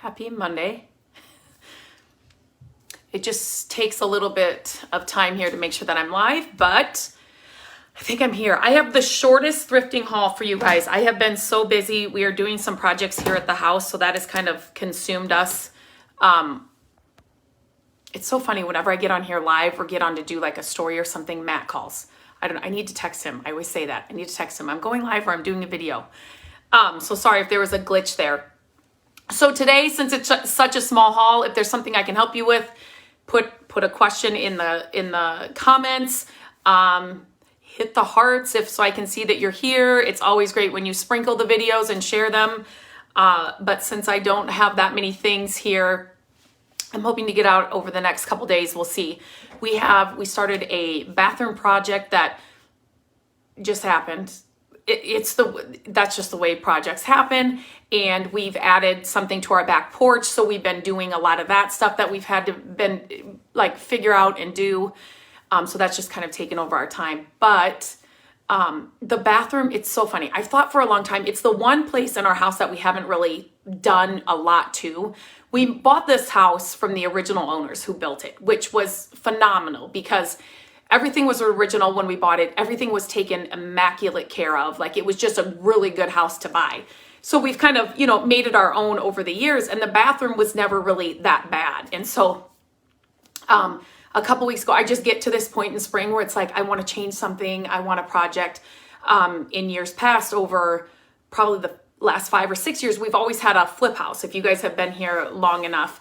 Happy Monday. It just takes a little bit of time here to make sure that I'm live, but I think I'm here. I have the shortest thrifting haul for you guys. I have been so busy. We are doing some projects here at the house, so that has kind of consumed us. It's so funny whenever I get on here live or get on to do like a story or something, Matt calls. I need to text him. I always say that. I need to text him. I'm going live or I'm doing a video. So sorry if there was a glitch there. So today, since it's such a small haul, if there's something I can help you with, put a question in the comments. Hit the hearts so I can see that you're here. It's always great when you sprinkle the videos and share them. But since I don't have that many things here, I'm hoping to get out over the next couple days. We'll see. We started a bathroom project that just happened. That's just the way projects happen. And we've added something to our back porch. So we've been doing a lot of that stuff that we've had to figure out and do. So that's just kind of taken over our time. But the bathroom, it's so funny. I've thought for a long time, it's the one place in our house that we haven't really done a lot to. We bought this house from the original owners who built it, which was phenomenal because everything was original when we bought it. Everything was taken immaculate care of. Like, it was just a really good house to buy. So we've kind of, made it our own over the years, and the bathroom was never really that bad. And so a couple weeks ago, I just get to this point in spring where it's like, I want to change something. I want a project. In years past, over probably the last 5 or 6 years, we've always had a flip house. If you guys have been here long enough,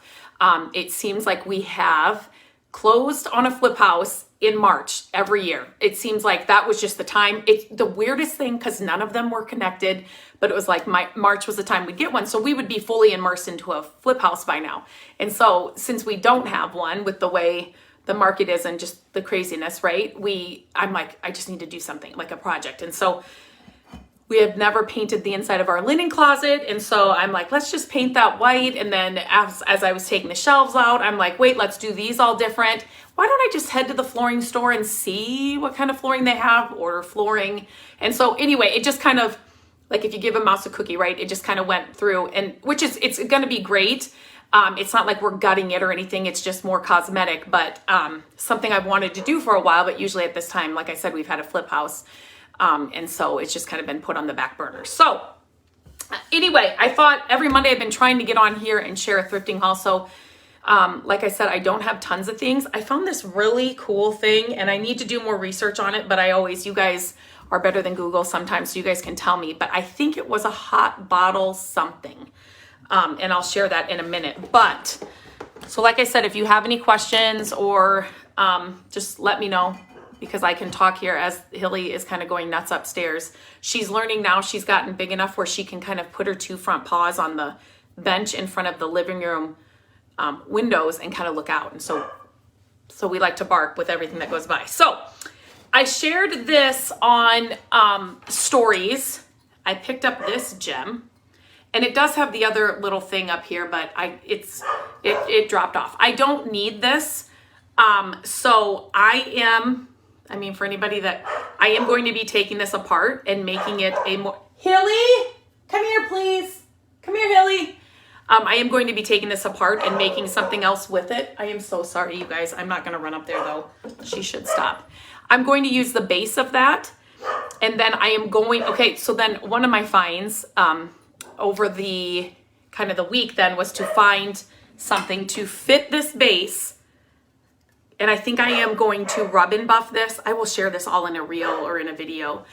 it seems like we have closed on a flip house in March every year. It seems like that was just the time. It's the weirdest thing because none of them were connected, but it was like March was the time we'd get one. So we would be fully immersed into a flip house by now. And so since we don't have one, with the way the market is and just the craziness, right? I'm like, I just need to do something like a project. And so we have never painted the inside of our linen closet. And so I'm like, let's just paint that white. And then as I was taking the shelves out, I'm like, wait, let's do these all different. Why don't I just head to the flooring store and see what kind of flooring they have, order flooring. And so anyway, it just kind of, like if you give a mouse a cookie, right? It just kind of went through, and it's going to be great. It's not like we're gutting it or anything. It's just more cosmetic, but something I've wanted to do for a while. But usually at this time, like I said, we've had a flip house. And so it's just kind of been put on the back burner. So anyway, I thought every Monday I've been trying to get on here and share a thrifting haul. So like I said, I don't have tons of things. I found this really cool thing and I need to do more research on it, but you guys are better than Google sometimes, so you guys can tell me. But I think it was a hot bottle something. And I'll share that in a minute. But so like I said, if you have any questions or just let me know, because I can talk here as Hilly is kind of going nuts upstairs. She's learning now. She's gotten big enough where she can kind of put her 2 front paws on the bench in front of the living room windows and kind of look out. And so we like to bark with everything that goes by. So I shared this on stories. I picked up this gem. And it does have the other little thing up here, but it dropped off. I don't need this. So for anybody I am going to be taking this apart and making it a more, Hilly, come here, please. Come here, Hilly. I am going to be taking this apart and making something else with it. I am so sorry, you guys. I'm not going to run up there though. She should stop. I'm going to use the base of that. And then so then one of my finds, over the kind of the week then was to find something to fit this base. And I think I am going to rub and buff this. I will share this all in a reel or in a video.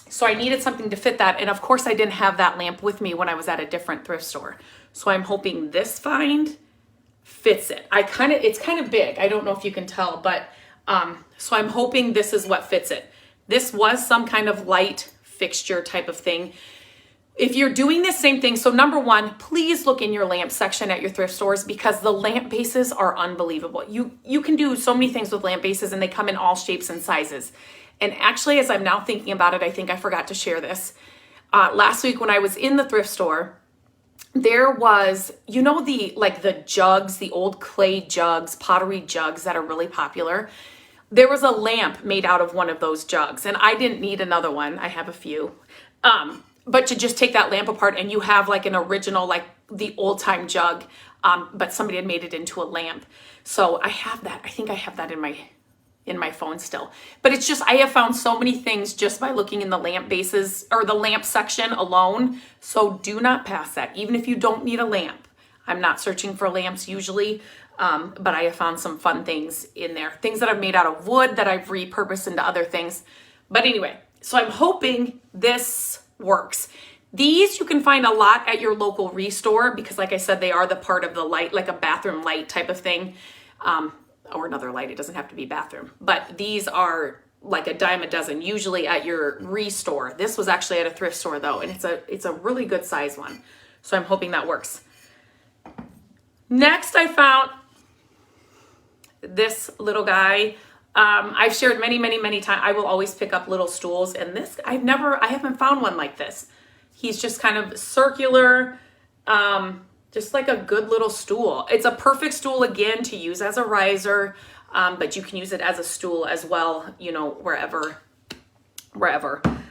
So I needed something to fit that. And of course I didn't have that lamp with me when I was at a different thrift store. So I'm hoping this find fits it. It's kind of big. I don't know if you can tell, but so I'm hoping this is what fits it. This was some kind of light fixture type of thing. If you're doing the same thing, so number one, please look in your lamp section at your thrift stores because the lamp bases are unbelievable. You can do so many things with lamp bases and they come in all shapes and sizes. And actually, as I'm now thinking about it, I think I forgot to share this. Last week when I was in the thrift store, there was, the jugs, the old clay jugs, pottery jugs that are really popular. There was a lamp made out of one of those jugs and I didn't need another one. I have a few. But to just take that lamp apart and you have like an original, like the old time jug, but somebody had made it into a lamp. So I have that. I think I have that in my phone still. But it's just, I have found so many things just by looking in the lamp bases or the lamp section alone. So do not pass that, even if you don't need a lamp. I'm not searching for lamps usually, but I have found some fun things in there. Things that I've made out of wood that I've repurposed into other things. But anyway, so I'm hoping this works. These you can find a lot at your local restore because like I said, they are the part of the light, like a bathroom light type of thing. Or another light, it doesn't have to be bathroom. But these are like a dime a dozen, usually at your restore. This was actually at a thrift store though, and it's a really good size one. So I'm hoping that works. Next, I found this little guy. I've shared many times. I will always pick up little stools, and this, I haven't found one like this. He's just kind of circular, just like a good little stool. It's a perfect stool again to use as a riser, but you can use it as a stool as well, you know, wherever.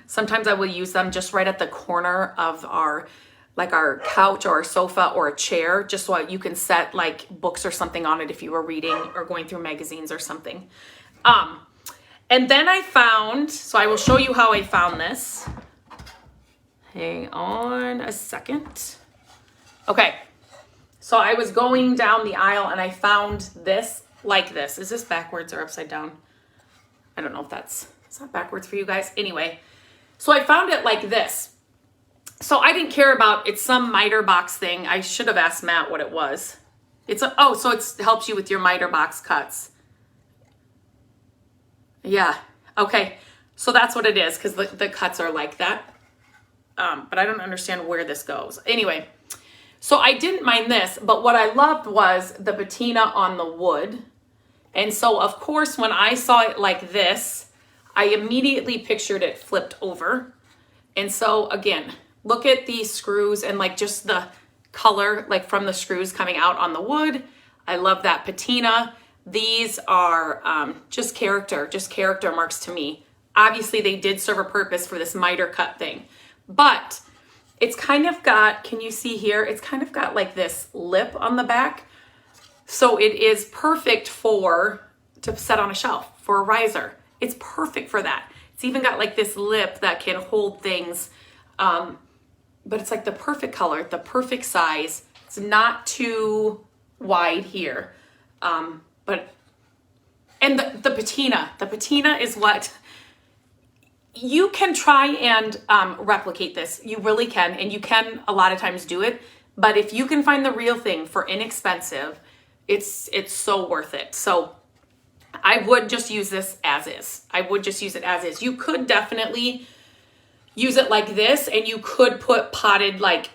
Sometimes I will use them just right at the corner of our couch or our sofa or a chair, just so you can set like books or something on it if you were reading or going through magazines or something. And then I found, so I will show you how I found this. Hang on a second. Okay. So I was going down the aisle and I found this like this. Is this backwards or upside down? I don't know if it's not backwards for you guys. Anyway, so I found it like this. So I didn't care about, it's some miter box thing. I should have asked Matt what it was. So it helps you with your miter box cuts. Yeah. Okay. So that's what it is because the cuts are like that. But I don't understand where this goes. Anyway. So I didn't mind this, but what I loved was the patina on the wood. And so of course, when I saw it like this, I immediately pictured it flipped over. And so again, look at these screws and like just the color, like from the screws coming out on the wood. I love that patina. These are just character marks to me. Obviously they did serve a purpose for this miter cut thing, but it's kind of got, can you see here? It's kind of got like this lip on the back. So it is perfect to set on a shelf for a riser. It's perfect for that. It's even got like this lip that can hold things. But it's like the perfect color, the perfect size. It's not too wide here. And the patina is what, you can try and replicate this. You really can, and you can a lot of times do it. But if you can find the real thing for inexpensive, it's so worth it. So I would just use this as is. I would just use it as is. You could definitely use it like this, and you could put potted like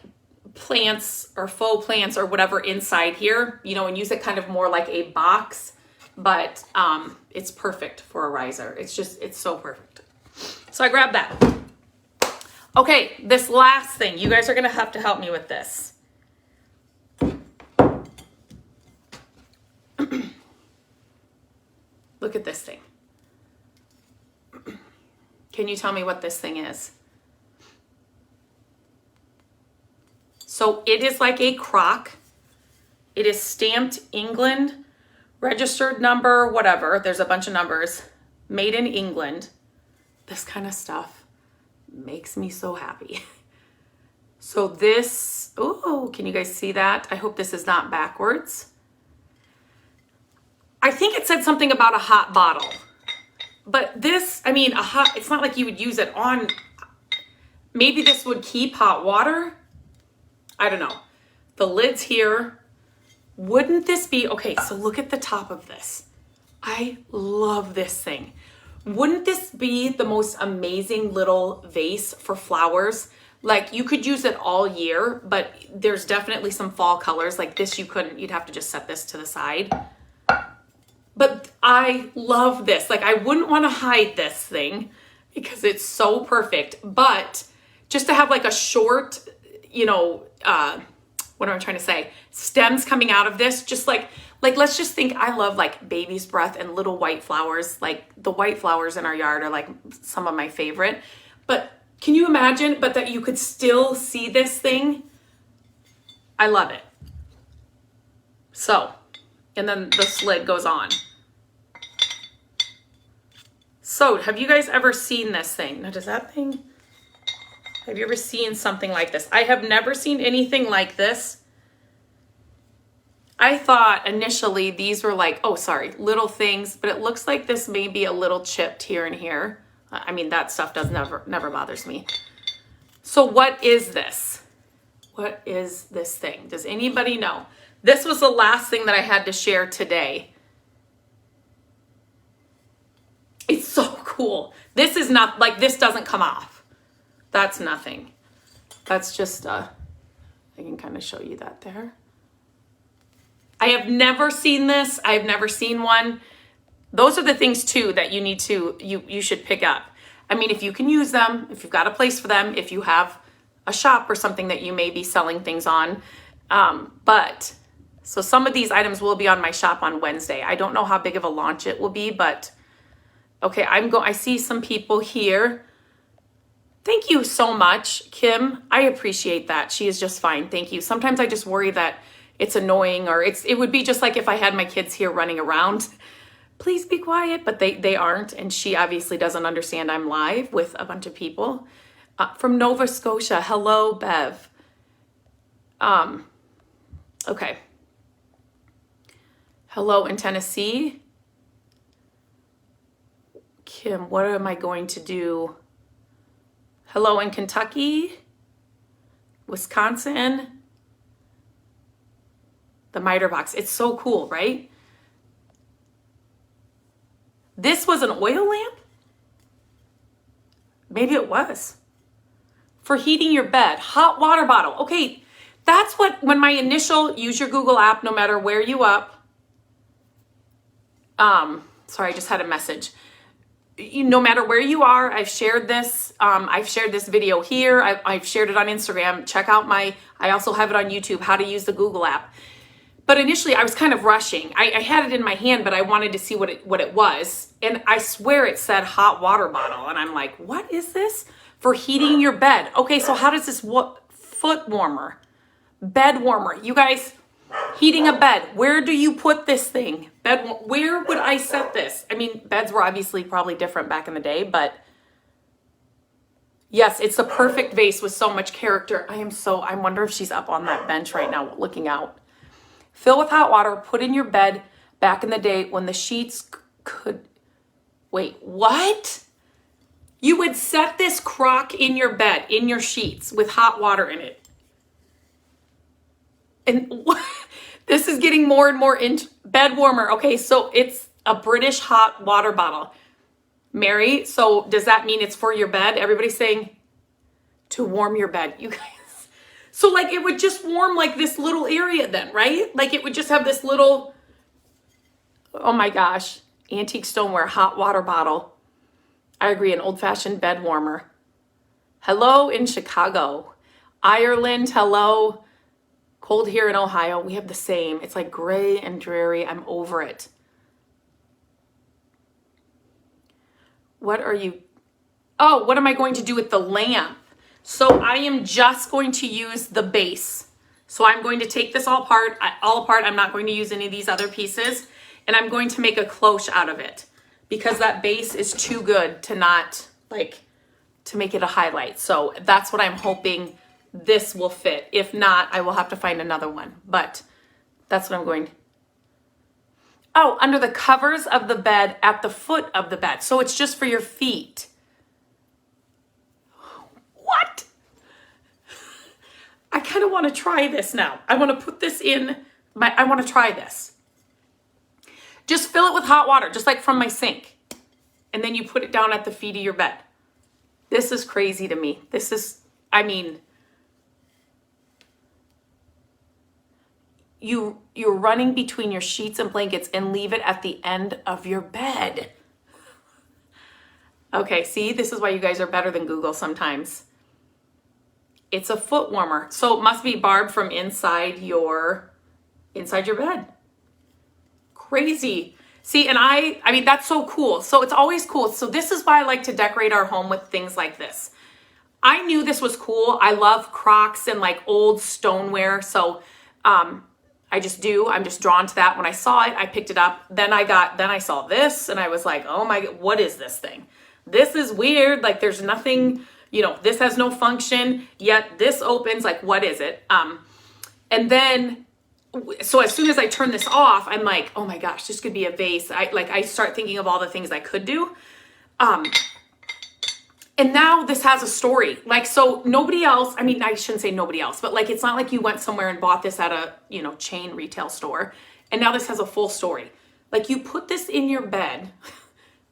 plants or faux plants or whatever inside here, you know, and use it kind of more like a box. But it's perfect for a riser. It's so perfect. So I grabbed that. Okay, this last thing, you guys are gonna have to help me with this. Look at this thing. Can you tell me what this thing is? So it is like a crock. It is stamped England, registered number, whatever. There's a bunch of numbers. Made in England. This kind of stuff makes me so happy. So this, oh, can you guys see that? I hope this is not backwards. I think it said something about a hot bottle. But this, I mean, it's not like you would use it on, maybe this would keep hot water. I don't know. The lid's here. Wouldn't this be, okay, so look at the top of this. I love this thing. Wouldn't this be the most amazing little vase for flowers? Like you could use it all year, but there's definitely some fall colors like this. You couldn't, you'd have to just set this to the side. But I love this. Like I wouldn't want to hide this thing because it's so perfect, but just to have like a short, you know, what am I trying to say? Stems coming out of this, just like let's just think, I love like baby's breath and little white flowers. Like the white flowers in our yard are like some of my favorite. But can you imagine, but that you could still see this thing I love it. So, and then the lid goes on. So, have you guys ever seen this thing? Now, have you ever seen something like this? I have never seen anything like this. I thought initially these were like, oh, sorry, little things, but it looks like this may be a little chipped here and here. I mean, that stuff never bothers me. So what is this? What is this thing? Does anybody know? This was the last thing that I had to share today. It's so cool. This is not, like, this doesn't come off. That's nothing. That's just, I can kind of show you that there. I have never seen this. I've never seen one. Those are the things too that you need to, you should pick up. I mean, if you can use them, if you've got a place for them, if you have a shop or something that you may be selling things on. So some of these items will be on my shop on Wednesday. I don't know how big of a launch it will be, but okay, I see some people here. Thank you so much, Kim. I appreciate that. She is just fine. Thank you. Sometimes I just worry that it's annoying, or it would be just like if I had my kids here running around. Please be quiet, but they aren't, and she obviously doesn't understand I'm live with a bunch of people. From Nova Scotia, hello, Bev. Okay. Hello in Tennessee. Kim, what am I going to do? Hello in Kentucky, Wisconsin. The miter box. It's so cool, right? This was an oil lamp? Maybe it was. For heating your bed. Hot water bottle. Okay, that's what, when my initial, use your Google app no matter where you up. Sorry, I just had a message. No matter where you are, I've shared this. I've shared this video here. I've shared it on Instagram. Check out I also have it on YouTube, how to use the Google app. But initially I was kind of rushing. I had it in my hand, but I wanted to see what it was. And I swear it said hot water bottle. And I'm like, what is this? For heating your bed. Okay, so how does this foot warmer, bed warmer? You guys, heating a bed. Where do you put this thing? Where would I set this? I mean, beds were obviously probably different back in the day, but yes, it's the perfect vase with so much character. I wonder if she's up on that bench right now looking out. Fill with hot water, put in your bed back in the day when the sheets could, wait, what? You would set this crock in your bed, in your sheets with hot water in it. And what? This is getting more and more bed warmer. Okay, so it's a British hot water bottle. Mary, so does that mean it's for your bed? Everybody's saying to warm your bed, you guys. So like it would just warm like this little area then, right? Like it would just have this little, oh my gosh, antique stoneware, hot water bottle. I agree, an old-fashioned bed warmer. Hello in Chicago. Ireland, hello. Cold here in Ohio. We have the same. It's like gray and dreary. I'm over it. What am I going to do with the lamp? So I am just going to use the base. So I'm going to take this all apart. I'm not going to use any of these other pieces. And I'm going to make a cloche out of it because that base is too good to not to make it a highlight. So that's what I'm hoping this will fit. If not, I will have to find another one, but that's what I'm going. Oh, under the covers of the bed at the foot of the bed. So it's just for your feet. What? I kind of want to try this now. I want to put this in I want to try this. Just fill it with hot water, just like from my sink. And then you put it down at the feet of your bed. This is crazy to me. You're running between your sheets and blankets and leave it at the end of your bed. Okay, see, this is why you guys are better than Google sometimes. It's a foot warmer. So it must be barbed from inside your bed. Crazy. See, and I mean, that's so cool. So it's always cool. So this is why I like to decorate our home with things like this. I knew this was cool. I love Crocs and like old stoneware. So I just do. I'm just drawn to that. When I saw it, I picked it up. Then I saw this and I was like, oh my, what is this thing? This is weird. Like there's nothing, you know, this has no function, yet this opens. Like, what is it? And then, so as soon as I turn this off, I'm like, oh my gosh, this could be a vase. I start thinking of all the things I could do. And now this has a story. Like, so nobody else, I mean, I shouldn't say nobody else, but like, it's not like you went somewhere and bought this at a, you know, chain retail store. And now this has a full story. Like you put this in your bed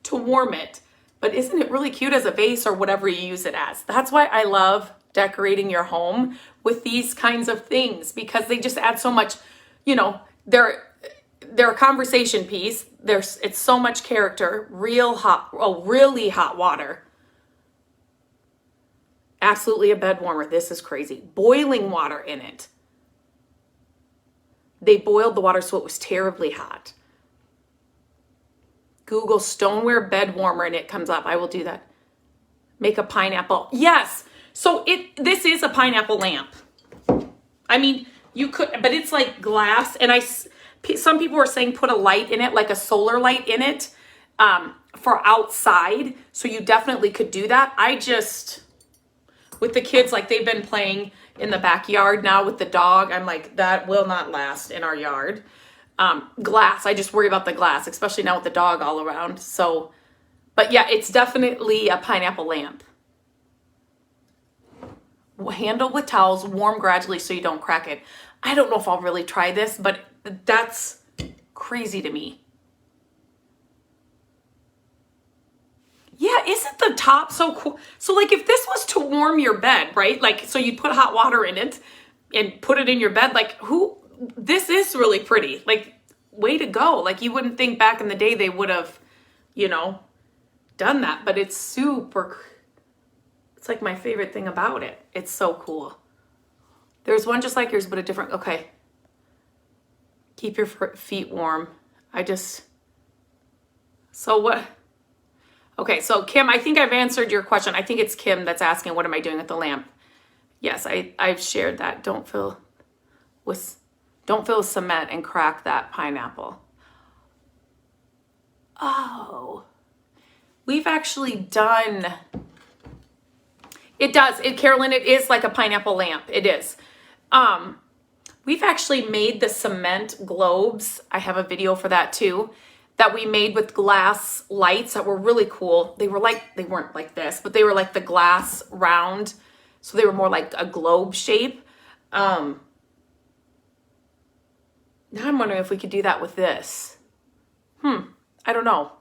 to warm it, but isn't it really cute as a vase or whatever you use it as? That's why I love decorating your home with these kinds of things, because they just add so much, you know, they're a conversation piece. It's so much character, really hot water. Absolutely a bed warmer. This is crazy. Boiling water in it. They boiled the water so it was terribly hot. Google stoneware bed warmer and it comes up. I will do that. Make a pineapple. Yes. So this is a pineapple lamp. I mean, you could, but it's like glass. And some people were saying put a light in it, like a solar light in it, for outside. So you definitely could do that. With the kids, like they've been playing in the backyard now with the dog. I'm like, that will not last in our yard. Glass, I just worry about the glass, especially now with the dog all around. So, but yeah, it's definitely a pineapple lamp. Handle with towels, warm gradually so you don't crack it. I don't know if I'll really try this, but that's crazy to me. Yeah, isn't the top so cool? So like if this was to warm your bed, right? Like, so you'd put hot water in it and put it in your bed. Like this is really pretty. Like, way to go. Like you wouldn't think back in the day they would have, you know, done that, but it's it's like my favorite thing about it. It's so cool. There's one just like yours, but a different, okay. Keep your feet warm. So what? Okay, so Kim, I think I've answered your question. I think it's Kim that's asking, what am I doing with the lamp? Yes, I've shared that. Don't fill with cement and crack that pineapple. Oh, we've actually done, it does, Carolyn, it is like a pineapple lamp. It is. We've actually made the cement globes. I have a video for that too, that we made with glass lights that were really cool. They weren't like this, but they were like the glass round. So they were more like a globe shape. Now I'm wondering if we could do that with this. I don't know.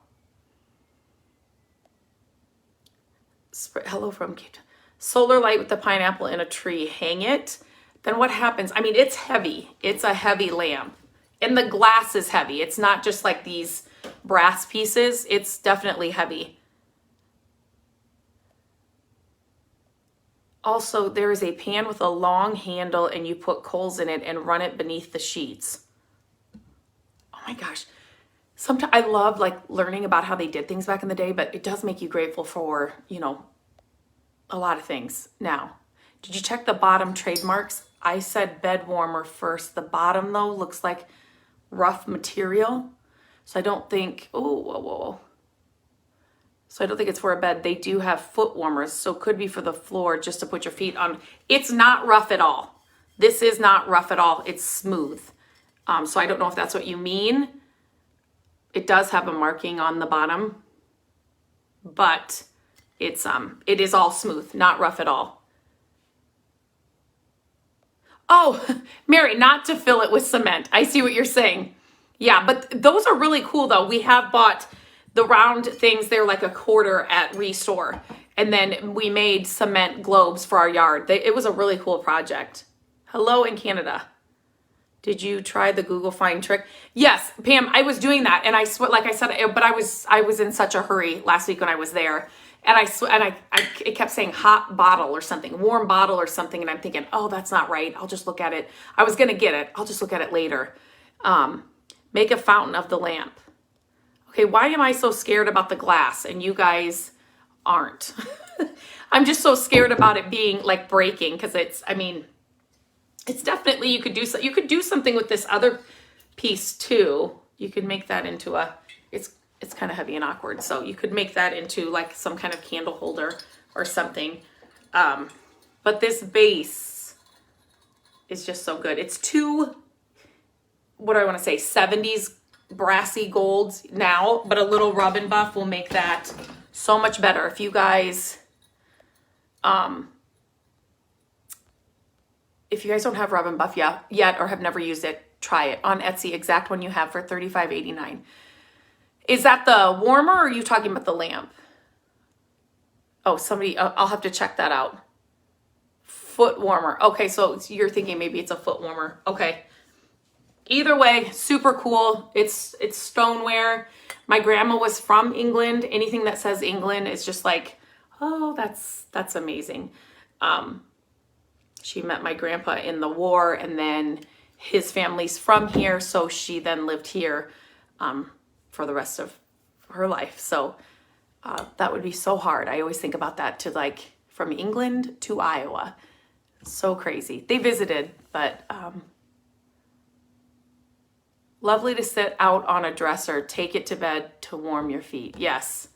Hello from Cape Town. Solar light with the pineapple in a tree. Hang it. Then what happens? I mean, it's heavy. It's a heavy lamp. And the glass is heavy. It's not just like these brass pieces. It's definitely heavy. Also, there is a pan with a long handle and you put coals in it and run it beneath the sheets. Oh my gosh. Sometimes I love like learning about how they did things back in the day, but it does make you grateful for, you know, a lot of things now. Did you check the bottom trademarks? I said bed warmer first. The bottom though looks like rough material. So I don't think, whoa. So I don't think it's for a bed. They do have foot warmers, so it could be for the floor just to put your feet on. It's not rough at all. This is not rough at all. It's smooth. So I don't know if that's what you mean. It does have a marking on the bottom, but it is all smooth, not rough at all. Oh, Mary, not to fill it with cement. I see what you're saying. Yeah, but those are really cool though. We have bought the round things. They're like $1 at Restore. And then we made cement globes for our yard. It was a really cool project. Hello in Canada. Did you try the Google Find trick? Yes, Pam, I was doing that. And like I said, but I was in such a hurry last week when I was there. And it kept saying hot bottle or something, warm bottle or something. And I'm thinking, oh, that's not right. I'll just look at it. I was going to get it. I'll just look at it later. Make a fountain of the lamp. Okay, why am I so scared about the glass and you guys aren't? I'm just so scared about it being like breaking, because it's, I mean, it's definitely, you could do something with this other piece too. You could make that into a, it's kind of heavy and awkward. So you could make that into like some kind of candle holder or something. But this base is just so good. It's two, what do I want to say, 70s brassy golds now, but a little rub and buff will make that so much better. If you guys, don't have rub and buff yet or have never used it, try it on Etsy. Exact one you have for $35.89. Is that the warmer, or are you talking about the lamp? Oh, somebody, I'll have to check that out. Foot warmer. Okay, so you're thinking maybe it's a foot warmer. Okay. Either way, super cool. It's stoneware. My grandma was from England. Anything that says England is just like, oh, that's amazing. She met my grandpa in the war, and then his family's from here, so she then lived here for the rest of her life. So that would be so hard. I always think about that, to like from England to Iowa. So crazy. They visited, but lovely to sit out on a dresser, take it to bed to warm your feet. Yes.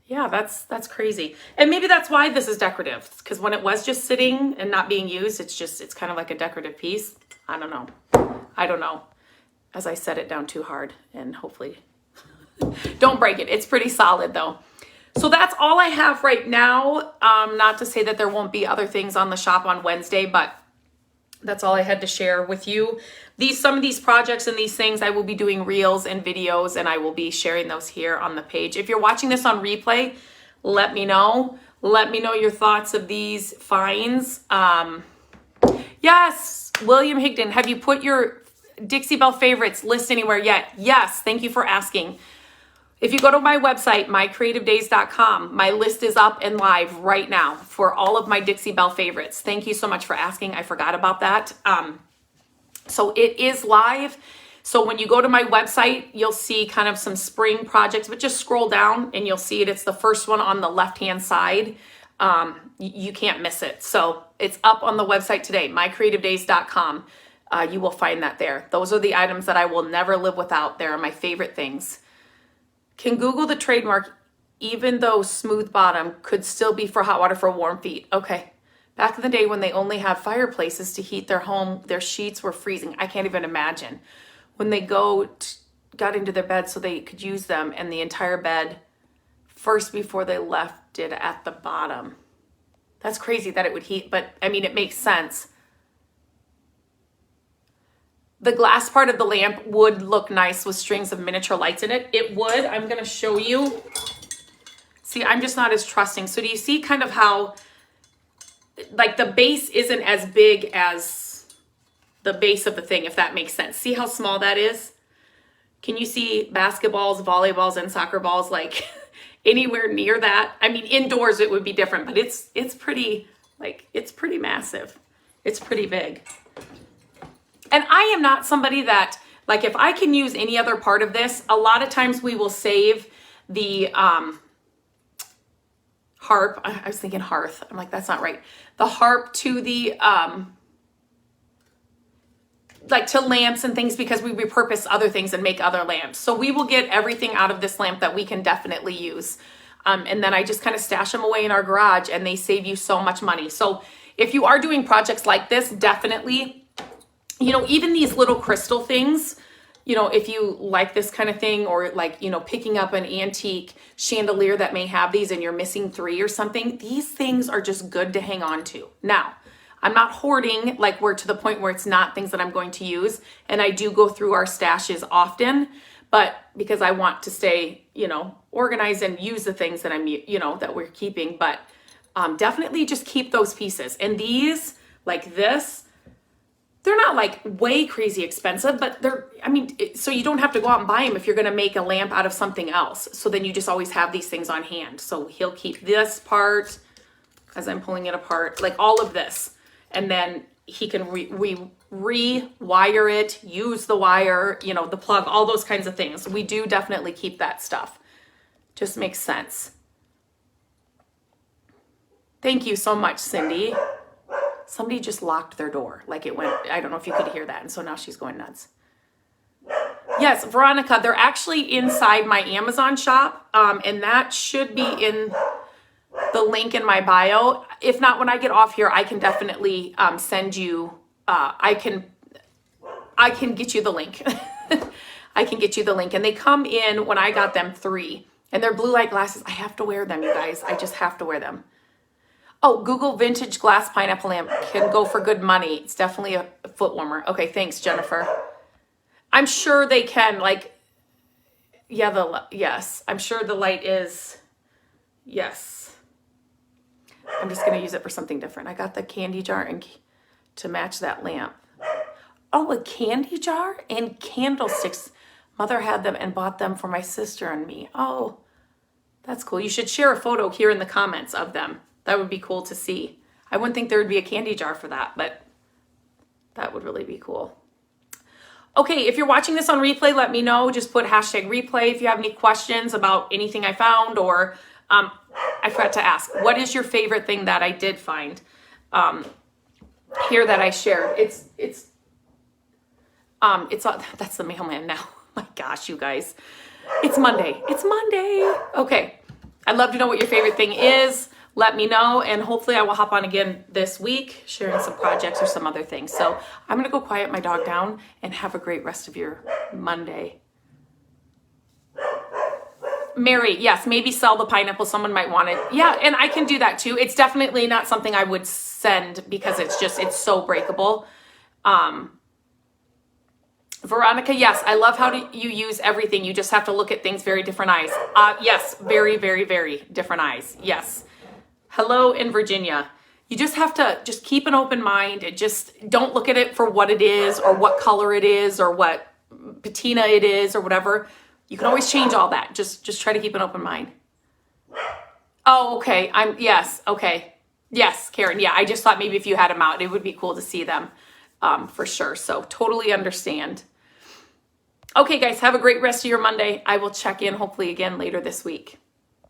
Yeah, that's crazy. And maybe that's why this is decorative, because when it was just sitting and not being used, it's kind of like a decorative piece. I don't know. As I set it down too hard, and hopefully don't break it. It's pretty solid though. So that's all I have right now. Not to say that there won't be other things on the shop on Wednesday, but that's all I had to share with you. Some of these projects and these things, I will be doing reels and videos, and I will be sharing those here on the page. If you're watching this on replay, let me know. Let me know your thoughts of these finds. Yes, William Higdon, have you put your Dixie Belle favorites list anywhere yet? Yes, thank you for asking. If you go to my website, mycreativedays.com, my list is up and live right now for all of my Dixie Belle favorites. Thank you so much for asking. I forgot about that. So it is live. So when you go to my website, you'll see kind of some spring projects, but just scroll down and you'll see it. It's the first one on the left-hand side. You can't miss it. So it's up on the website today, mycreativedays.com. You will find that there. Those are the items that I will never live without. They're my favorite things. Can Google the trademark, even though smooth bottom could still be for hot water for warm feet? Okay. Back in the day when they only had fireplaces to heat their home, their sheets were freezing. I can't even imagine. When they got into their bed so they could use them, and the entire bed first before they left it at the bottom. That's crazy that it would heat, but I mean, it makes sense. The glass part of the lamp would look nice with strings of miniature lights in it. It would. I'm going to show you. See, I'm just not as trusting. So do you see kind of how, like, the base isn't as big as the base of the thing, if that makes sense. See how small that is? Can you see basketballs, volleyballs, and soccer balls, like, anywhere near that? I mean, indoors it would be different, but it's pretty, like, it's pretty massive. It's pretty big. And I am not somebody that, like, if I can use any other part of this, a lot of times we will save the harp. I was thinking hearth. I'm like, that's not right. The harp to the, like, to lamps and things, because we repurpose other things and make other lamps. So we will get everything out of this lamp that we can definitely use. And then I just kind of stash them away in our garage, and they save you so much money. So if you are doing projects like this, definitely, you know, even these little crystal things, you know, if you like this kind of thing, or like, you know, picking up an antique chandelier that may have these and you're missing 3 or something, these things are just good to hang on to. Now, I'm not hoarding, like, we're to the point where it's not things that I'm going to use. And I do go through our stashes often, but because I want to stay, you know, organized and use the things that I'm, you know, that we're keeping. But definitely just keep those pieces. And these, like this, they're not like way crazy expensive, but they're, I mean, so you don't have to go out and buy them if you're going to make a lamp out of something else. So then you just always have these things on hand. So he'll keep this part as I'm pulling it apart, like all of this. And then he can rewire it, use the wire, you know, the plug, all those kinds of things. We do definitely keep that stuff. Just makes sense. Thank you so much, Cindy. Somebody just locked their door. Like it went, I don't know if you could hear that. And so now she's going nuts. Yes, Veronica, they're actually inside my Amazon shop. And that should be in the link in my bio. If not, when I get off here, I can definitely send you, I can get you the link. I can get you the link. And they come in, when I got them, 3. And they're blue light glasses. I have to wear them, you guys. I just have to wear them. Oh, Google vintage glass pineapple lamp can go for good money. It's definitely a foot warmer. Okay, thanks, Jennifer. I'm sure they can, like, yeah, yes. I'm sure the light is, yes. I'm just going to use it for something different. I got the candy jar and to match that lamp. Oh, a candy jar and candlesticks. Mother had them and bought them for my sister and me. Oh, that's cool. You should share a photo here in the comments of them. That would be cool to see. I wouldn't think there would be a candy jar for that, but that would really be cool. Okay, if you're watching this on replay, let me know. Just put hashtag replay if you have any questions about anything I found, or I forgot to ask, what is your favorite thing that I did find here that I shared? That's the mailman now. My gosh, you guys. It's Monday. It's Monday. Okay. I'd love to know what your favorite thing is. Let me know, and hopefully I will hop on again this week, sharing some projects or some other things. So I'm going to go quiet my dog down, and have a great rest of your Monday. Mary, yes, maybe sell the pineapple. Someone might want it. Yeah, and I can do that too. It's definitely not something I would send because it's so breakable. Veronica, yes, I love how you use everything. You just have to look at things very different eyes. Yes, very, very, very different eyes. Yes. Hello in Virginia. You just have to just keep an open mind and just don't look at it for what it is or what color it is or what patina it is or whatever. You can always change all that. Just try to keep an open mind. Oh, okay. Yes. Okay. Yes, Karen. Yeah. I just thought maybe if you had them out, it would be cool to see them for sure. So totally understand. Okay, guys, have a great rest of your Monday. I will check in hopefully again later this week.